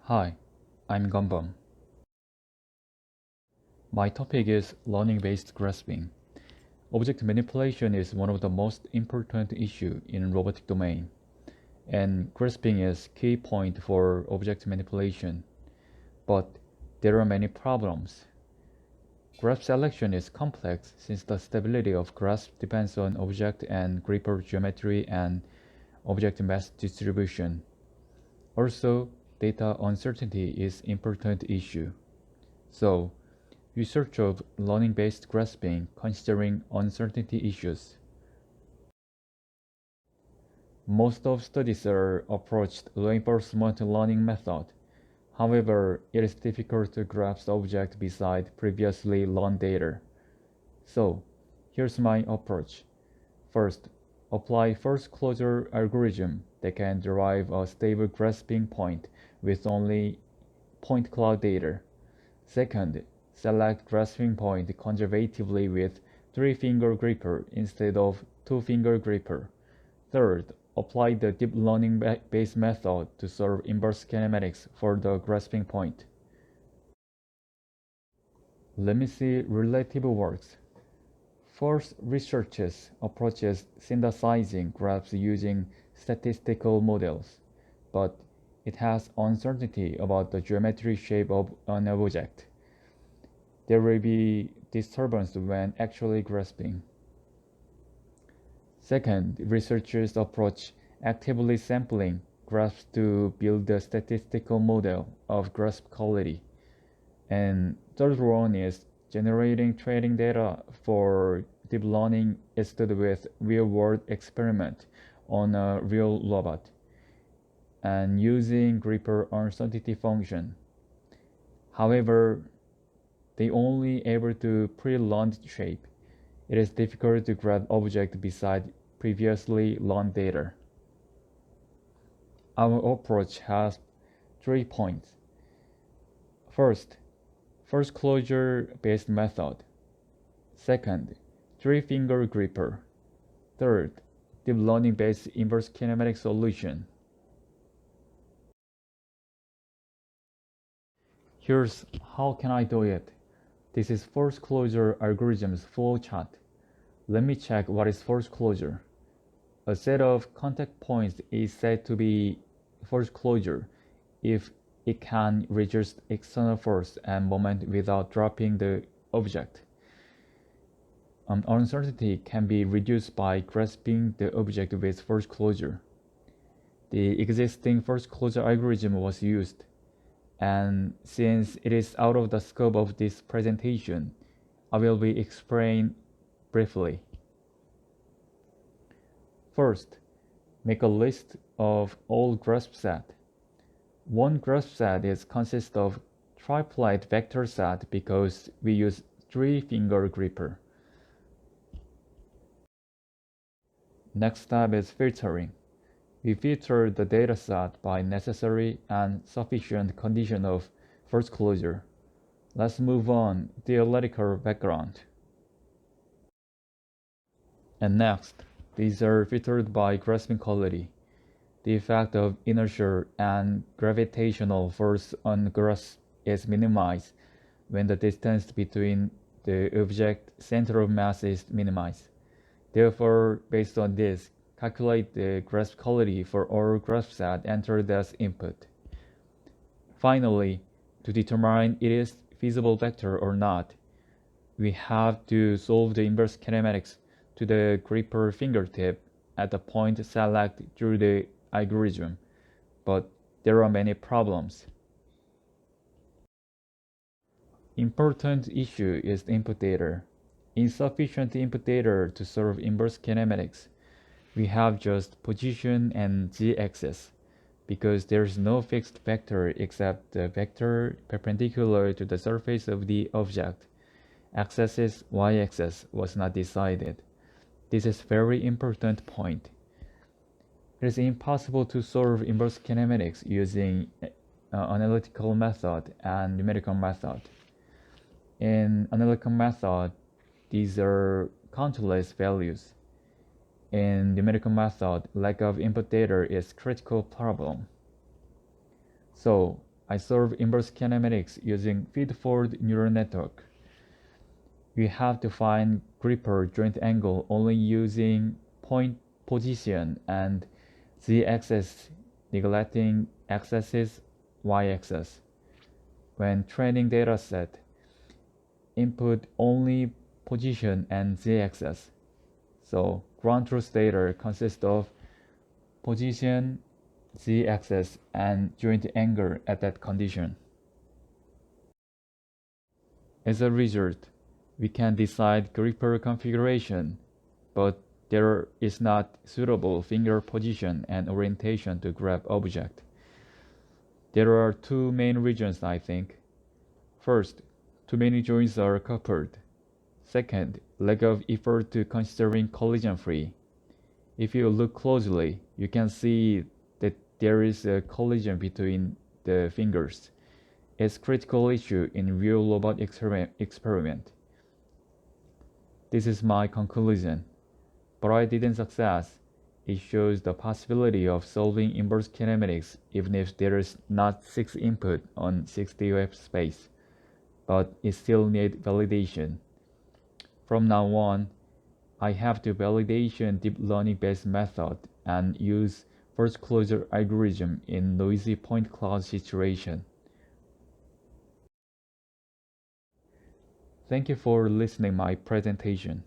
Hi, I'm Gambam. My topic is learning-based grasping. Object manipulation is one of the most important issues in robotic domain, and grasping is key point for object manipulation. But there are many problems. Grasp selection is complex since the stability of grasp depends on object and gripper geometry and object mass distribution. Also, data uncertainty is important issue. So, research of learning-based grasping considering uncertainty issues. Most of studies are approached reinforcement learning method. However, it is difficult to grasp object beside previously learned data. So, here's my approach. First, apply first closure algorithm that can derive a stable grasping point with only point cloud data. Second, select grasping point conservatively with 3-finger gripper instead of 2-finger gripper. Third, apply the deep learning based method to solve inverse kinematics for the grasping point. Let me see relative works. First researches approaches synthesizing graphs using statistical models, but it has uncertainty about the geometry shape of an object. There will be disturbance when actually grasping. Second, researchers approach actively sampling graphs to build a statistical model of grasp quality. And third one is generating training data for deep learning instead with real-world experiment on a real robot and using gripper uncertainty function. However, they only able to pre-learned shape. It is difficult to grab object beside previously learned data. Our approach has 3 points. First closure based method. Second, 3-finger gripper. Third, deep learning based inverse kinematic solution. Here's how can I do it. This is first closure algorithm's flow chart. Let me check what is force closure. A set of contact points is said to be force closure if it can resist external force and moment without dropping the object. Uncertainty can be reduced by grasping the object with force closure. The existing force closure algorithm was used, and since it is out of the scope of this presentation, I will be explained briefly. First, make a list of all grasp set. One grasp set is consists of triplet vector set because we use 3-finger gripper. Next step is filtering. We filter the dataset by necessary and sufficient condition of first closure. Let's move on theoretical background. And next, these are filtered by grasping quality. The effect of inertial and gravitational force on grasp is minimized when the distance between the object center of mass is minimized. Therefore, based on this, calculate the grasp quality for all grasp set entered as input. Finally, to determine it is feasible vector or not, we have to solve the inverse kinematics to the gripper fingertip at the point selected through the algorithm, but there are many problems. Important issue is input data. Insufficient input data to solve inverse kinematics. We have just position and z-axis because there's no fixed vector except the vector perpendicular to the surface of the object. X-axis, y-axis was not decided. This is very important point. It is impossible to solve inverse kinematics using analytical method and numerical method. In analytical method, these are countless values. In numerical method, lack of input data is critical problem. So I solve inverse kinematics using feed-forward neural network. We have to find gripper joint angle only using point position and z-axis, neglecting x-axis, y-axis. When training dataset, input only position and z-axis. So ground truth data consists of position, z-axis, and joint angle at that condition. As a result, we can decide gripper configuration, but there is not suitable finger position and orientation to grab object. There are two main reasons, I think. First, too many joints are coupled. Second, lack of effort to considering collision-free. If you look closely, you can see that there is a collision between the fingers. It's a critical issue in real robot experiment. This is my conclusion, but I didn't success. It shows the possibility of solving inverse kinematics even if there is not 6 input on 60 web space, but it still needs validation. From now on, I have to validation deep learning based method and use first closure algorithm in noisy point cloud situation. Thank you for listening my presentation.